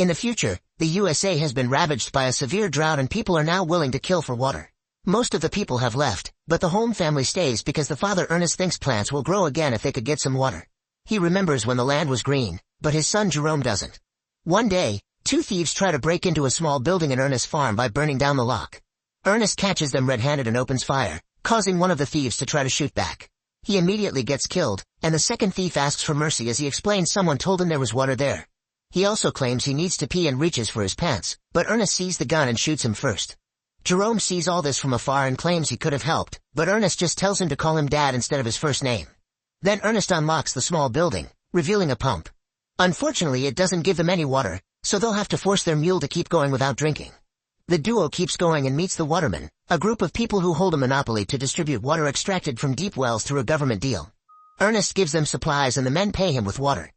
In the future, the USA has been ravaged by a severe drought and people are now willing to kill for water. Most of the people have left, but the Holm family stays because the father Ernest thinks plants will grow again if they could get some water. He remembers when the land was green, but his son Jerome doesn't. One day, two thieves try to break into a small building in Ernest's farm by burning down the lock. Ernest catches them red-handed and opens fire, causing one of the thieves to try to shoot back. He immediately gets killed, and the second thief asks for mercy as he explains someone told him there was water there. He also claims he needs to pee and reaches for his pants, but Ernest sees the gun and shoots him first. Jerome sees all this from afar and claims he could have helped, but Ernest just tells him to call him Dad instead of his first name. Then Ernest unlocks the small building, revealing a pump. Unfortunately, it doesn't give them any water, so they'll have to force their mule to keep going without drinking. The duo keeps going and meets the Watermen, a group of people who hold a monopoly to distribute water extracted from deep wells through a government deal. Ernest gives them supplies and the men pay him with water.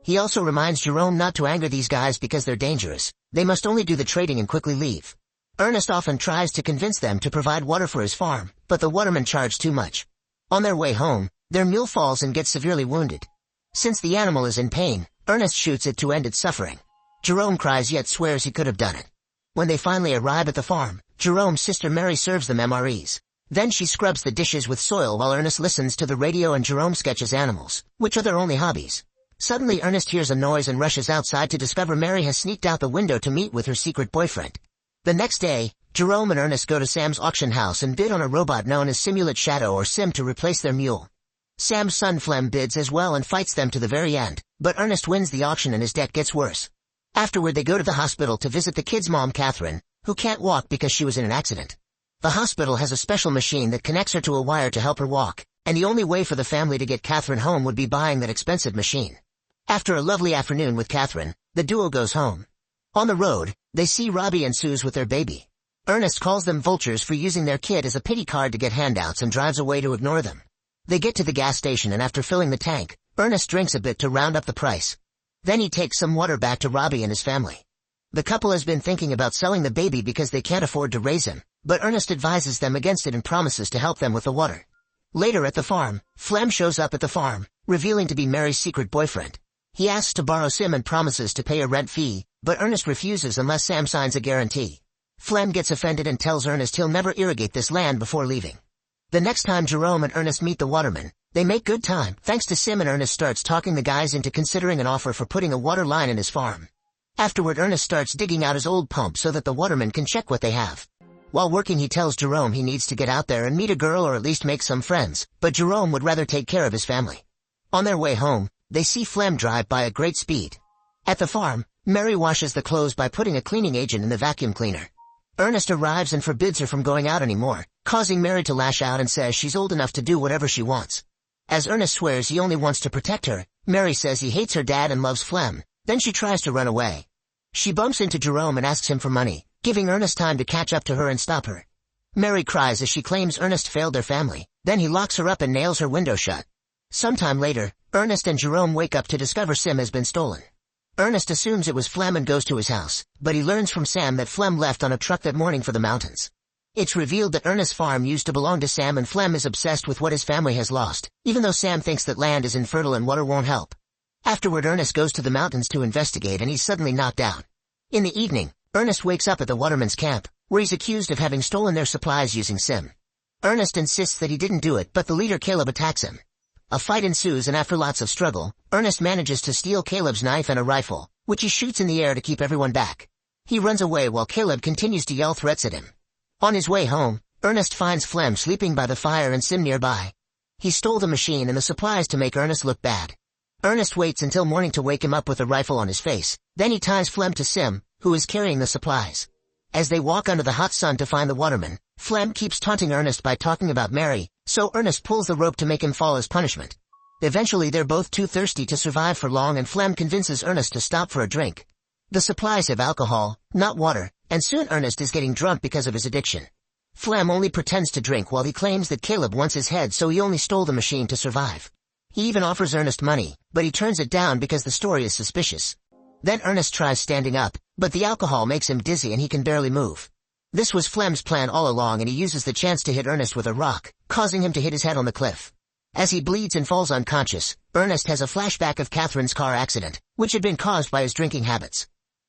He also reminds Jerome not to anger these guys because they're dangerous. They must only do the trading and quickly leave. Ernest often tries to convince them to provide water for his farm, but the Watermen charge too much. On their way home, their mule falls and gets severely wounded. Since the animal is in pain, Ernest shoots it to end its suffering. Jerome cries yet swears he could have done it. When they finally arrive at the farm, Jerome's sister Mary serves them MREs. Then she scrubs the dishes with soil while Ernest listens to the radio and Jerome sketches animals, which are their only hobbies. Suddenly Ernest hears a noise and rushes outside to discover Mary has sneaked out the window to meet with her secret boyfriend. The next day, Jerome and Ernest go to Sam's auction house and bid on a robot known as Simulate Shadow or Sim to replace their mule. Sam's son Flem bids as well and fights them to the very end, but Ernest wins the auction and his debt gets worse. Afterward they go to the hospital to visit the kid's mom Catherine, who can't walk because she was in an accident. The hospital has a special machine that connects her to a wire to help her walk, and the only way for the family to get Catherine home would be buying that expensive machine. After a lovely afternoon with Catherine, the duo goes home. On the road, they see Robbie and Suze with their baby. Ernest calls them vultures for using their kid as a pity card to get handouts and drives away to ignore them. They get to the gas station and after filling the tank, Ernest drinks a bit to round up the price. Then he takes some water back to Robbie and his family. The couple has been thinking about selling the baby because they can't afford to raise him, but Ernest advises them against it and promises to help them with the water. Later at the farm, Flem shows up at the farm, revealing to be Mary's secret boyfriend. He asks to borrow Sim and promises to pay a rent fee, but Ernest refuses unless Sam signs a guarantee. Flem gets offended and tells Ernest he'll never irrigate this land before leaving. The next time Jerome and Ernest meet the Watermen, they make good time, thanks to Sim, and Ernest starts talking the guys into considering an offer for putting a water line in his farm. Afterward Ernest starts digging out his old pump so that the Watermen can check what they have. While working he tells Jerome he needs to get out there and meet a girl or at least make some friends, but Jerome would rather take care of his family. On their way home, they see Flem drive by at great speed. At the farm, Mary washes the clothes by putting a cleaning agent in the vacuum cleaner. Ernest arrives and forbids her from going out anymore, causing Mary to lash out and says she's old enough to do whatever she wants. As Ernest swears he only wants to protect her, Mary says he hates her dad and loves Flem. Then she tries to run away. She bumps into Jerome and asks him for money, giving Ernest time to catch up to her and stop her. Mary cries as she claims Ernest failed their family. Then he locks her up and nails her window shut. Sometime later, Ernest and Jerome wake up to discover Sim has been stolen. Ernest assumes it was Flem and goes to his house, but he learns from Sam that Flem left on a truck that morning for the mountains. It's revealed that Ernest's farm used to belong to Sam and Flem is obsessed with what his family has lost, even though Sam thinks that land is infertile and water won't help. Afterward Ernest goes to the mountains to investigate and he's suddenly knocked out. In the evening, Ernest wakes up at the Watermen's camp, where he's accused of having stolen their supplies using Sim. Ernest insists that he didn't do it, but the leader Caleb attacks him. A fight ensues and after lots of struggle, Ernest manages to steal Caleb's knife and a rifle, which he shoots in the air to keep everyone back. He runs away while Caleb continues to yell threats at him. On his way home, Ernest finds Flem sleeping by the fire and Sim nearby. He stole the machine and the supplies to make Ernest look bad. Ernest waits until morning to wake him up with a rifle on his face. Then he ties Flem to Sim, who is carrying the supplies. As they walk under the hot sun to find the Watermen, Flem keeps taunting Ernest by talking about Mary, so Ernest pulls the rope to make him fall as punishment. Eventually they're both too thirsty to survive for long and Flem convinces Ernest to stop for a drink. The supplies have alcohol, not water, and soon Ernest is getting drunk because of his addiction. Flem only pretends to drink while he claims that Caleb wants his head so he only stole the machine to survive. He even offers Ernest money, but he turns it down because the story is suspicious. Then Ernest tries standing up, but the alcohol makes him dizzy and he can barely move. This was Flem's plan all along and he uses the chance to hit Ernest with a rock, causing him to hit his head on the cliff. As he bleeds and falls unconscious, Ernest has a flashback of Catherine's car accident, which had been caused by his drinking habits.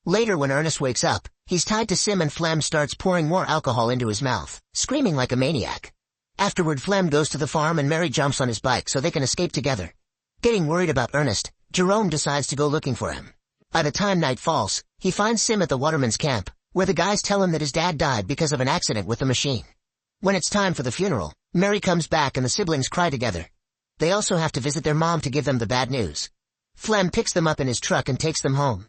Later when Ernest wakes up, he's tied to Sim and Flem starts pouring more alcohol into his mouth, screaming like a maniac. Afterward Flem goes to the farm and Mary jumps on his bike so they can escape together. Getting worried about Ernest, Jerome decides to go looking for him. By the time night falls, he finds Sim at the waterman's camp, where the guys tell him that his dad died because of an accident with the machine. When it's time for the funeral, Mary comes back and the siblings cry together. They also have to visit their mom to give them the bad news. Flem picks them up in his truck and takes them home.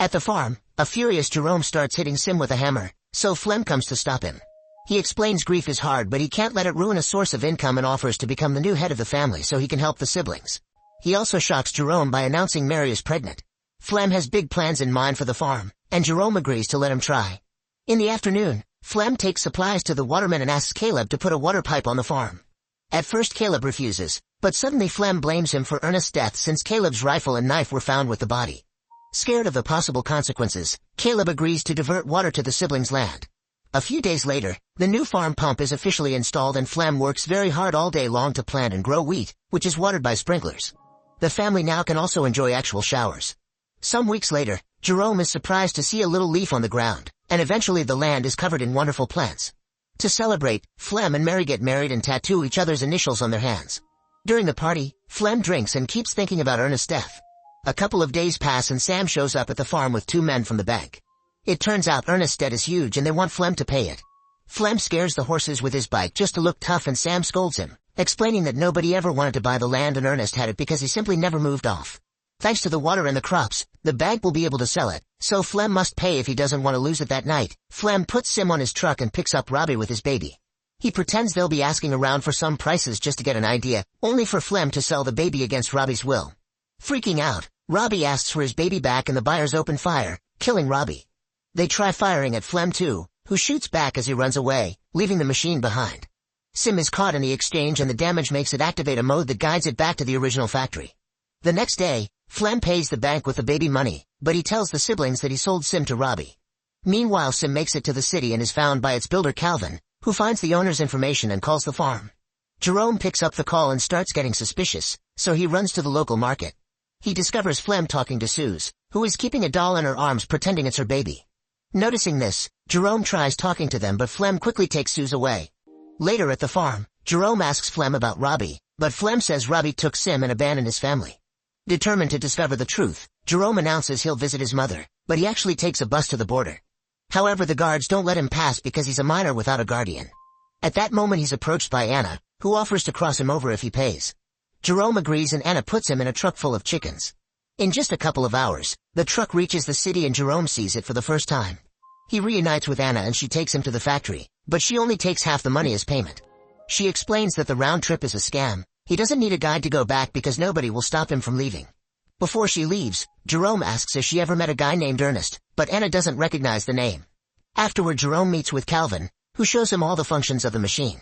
At the farm, a furious Jerome starts hitting Sim with a hammer, so Flem comes to stop him. He explains grief is hard but he can't let it ruin a source of income and offers to become the new head of the family so he can help the siblings. He also shocks Jerome by announcing Mary is pregnant. Flem has big plans in mind for the farm, and Jerome agrees to let him try. In the afternoon, Flem takes supplies to the waterman and asks Caleb to put a water pipe on the farm. At first Caleb refuses, but suddenly Flem blames him for Ernest's death since Caleb's rifle and knife were found with the body. Scared of the possible consequences, Caleb agrees to divert water to the siblings' land. A few days later, the new farm pump is officially installed and Flem works very hard all day long to plant and grow wheat, which is watered by sprinklers. The family now can also enjoy actual showers. Some weeks later, Jerome is surprised to see a little leaf on the ground, and eventually the land is covered in wonderful plants. To celebrate, Flem and Mary get married and tattoo each other's initials on their hands. During the party, Flem drinks and keeps thinking about Ernest's death. A couple of days pass and Sam shows up at the farm with 2 men from the bank. It turns out Ernest's debt is huge and they want Flem to pay it. Flem scares the horses with his bike just to look tough and Sam scolds him, explaining that nobody ever wanted to buy the land and Ernest had it because he simply never moved off. Thanks to the water and the crops, the bank will be able to sell it, so Flem must pay if he doesn't want to lose it that night. Flem puts Sim on his truck and picks up Robbie with his baby. He pretends they'll be asking around for some prices just to get an idea, only for Flem to sell the baby against Robbie's will. Freaking out, Robbie asks for his baby back and the buyers open fire, killing Robbie. They try firing at Flem too, who shoots back as he runs away, leaving the machine behind. Sim is caught in the exchange and the damage makes it activate a mode that guides it back to the original factory. The next day, Flem pays the bank with the baby money, but he tells the siblings that he sold Sim to Robbie. Meanwhile Sim makes it to the city and is found by its builder Calvin, who finds the owner's information and calls the farm. Jerome picks up the call and starts getting suspicious, so he runs to the local market. He discovers Flem talking to Suze, who is keeping a doll in her arms pretending it's her baby. Noticing this, Jerome tries talking to them but Flem quickly takes Suze away. Later at the farm, Jerome asks Flem about Robbie, but Flem says Robbie took Sim and abandoned his family. Determined to discover the truth, Jerome announces he'll visit his mother, but he actually takes a bus to the border. However, the guards don't let him pass because he's a minor without a guardian. At that moment he's approached by Anna, who offers to cross him over if he pays. Jerome agrees and Anna puts him in a truck full of chickens. In just a couple of hours, the truck reaches the city and Jerome sees it for the first time. He reunites with Anna and she takes him to the factory, but she only takes half the money as payment. She explains that the round trip is a scam. He doesn't need a guide to go back because nobody will stop him from leaving. Before she leaves, Jerome asks if she ever met a guy named Ernest, but Anna doesn't recognize the name. Afterward Jerome meets with Calvin, who shows him all the functions of the machine.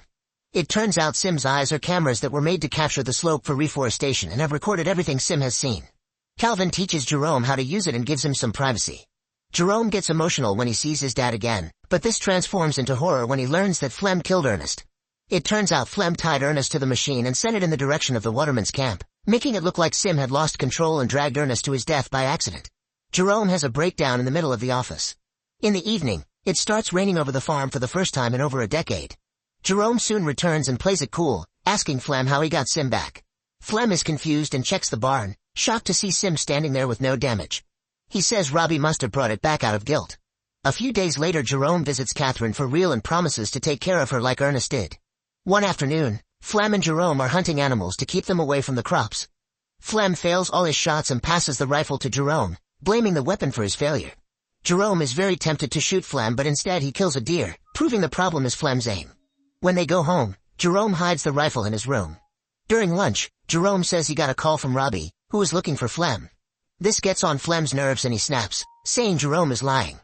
It turns out Sim's eyes are cameras that were made to capture the slope for reforestation and have recorded everything Sim has seen. Calvin teaches Jerome how to use it and gives him some privacy. Jerome gets emotional when he sees his dad again, but this transforms into horror when he learns that Flem killed Ernest. It turns out Flem tied Ernest to the machine and sent it in the direction of the waterman's camp, making it look like Sim had lost control and dragged Ernest to his death by accident. Jerome has a breakdown in the middle of the office. In the evening, it starts raining over the farm for the first time in over a decade. Jerome soon returns and plays it cool, asking Flem how he got Sim back. Flem is confused and checks the barn, shocked to see Sim standing there with no damage. He says Robbie must have brought it back out of guilt. A few days later Jerome visits Catherine for real and promises to take care of her like Ernest did. One afternoon, Flem and Jerome are hunting animals to keep them away from the crops. Flem fails all his shots and passes the rifle to Jerome, blaming the weapon for his failure. Jerome is very tempted to shoot Flem but instead he kills a deer, proving the problem is Flem's aim. When they go home, Jerome hides the rifle in his room. During lunch, Jerome says he got a call from Robbie, who is looking for Flem. This gets on Flem's nerves and he snaps, saying Jerome is lying.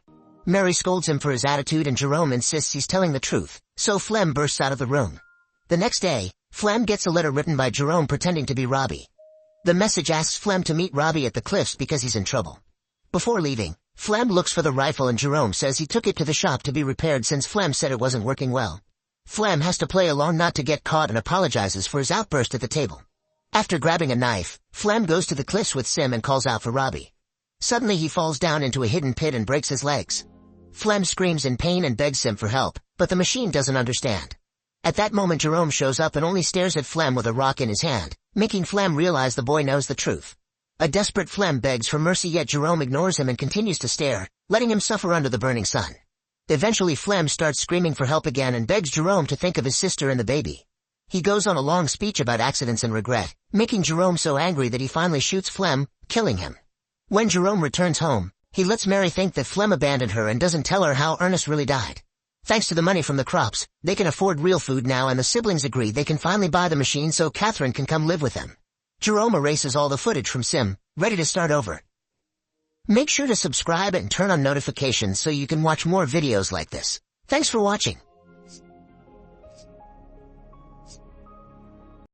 Mary scolds him for his attitude and Jerome insists he's telling the truth, so Flem bursts out of the room. The next day, Flem gets a letter written by Jerome pretending to be Robbie. The message asks Flem to meet Robbie at the cliffs because he's in trouble. Before leaving, Flem looks for the rifle and Jerome says he took it to the shop to be repaired since Flem said it wasn't working well. Flem has to play along not to get caught and apologizes for his outburst at the table. After grabbing a knife, Flem goes to the cliffs with Sim and calls out for Robbie. Suddenly he falls down into a hidden pit and breaks his legs. Flem screams in pain and begs him for help, but the machine doesn't understand. At that moment Jerome shows up and only stares at Flem with a rock in his hand, making Flem realize the boy knows the truth. A desperate Flem begs for mercy, yet Jerome ignores him and continues to stare, letting him suffer under the burning sun. Eventually Flem starts screaming for help again and begs Jerome to think of his sister and the baby. He goes on a long speech about accidents and regret, making Jerome so angry that he finally shoots Flem, killing him. When Jerome returns home, he lets Mary think that Flem abandoned her and doesn't tell her how Ernest really died. Thanks to the money from the crops, they can afford real food now, and the siblings agree they can finally buy the machine so Catherine can come live with them. Jerome erases all the footage from Sim, ready to start over. Make sure to subscribe and turn on notifications so you can watch more videos like this. Thanks for watching.